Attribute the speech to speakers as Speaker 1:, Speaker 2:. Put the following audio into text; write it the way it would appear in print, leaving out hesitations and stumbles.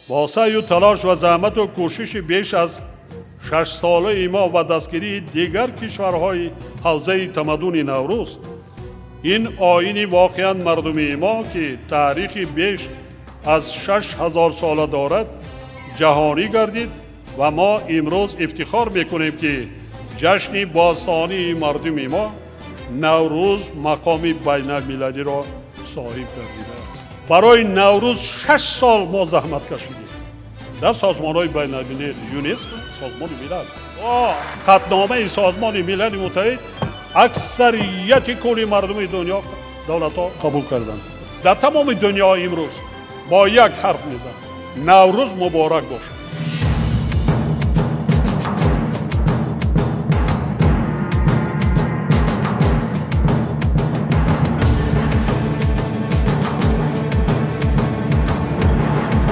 Speaker 1: با سعی و تلاش و زحمت و کوشش بیش از 6 ساله ما و دستگیری دیگر کشورهای حوزه تمدن نوروز، این آیین واقعا مردمی ما که تاریخی بیش از 6000 ساله دارد جهانی گردید و ما امروز افتخار میکنیم که جشن باستانی مردم ما نوروز مقام بین المللی را صاحب گردیده است. برای نوروز 6 سال ما زحمت کشیدیم در سازمان‌های بین المللی، یونسکو، سازمان ملل و قطعنامه سازمان ملل متحد اکثریت کل مردم دنیا دولت‌ها قبول کردند. در تمام دنیا امروز با یک حرف میزنند: نوروز مبارک باشد.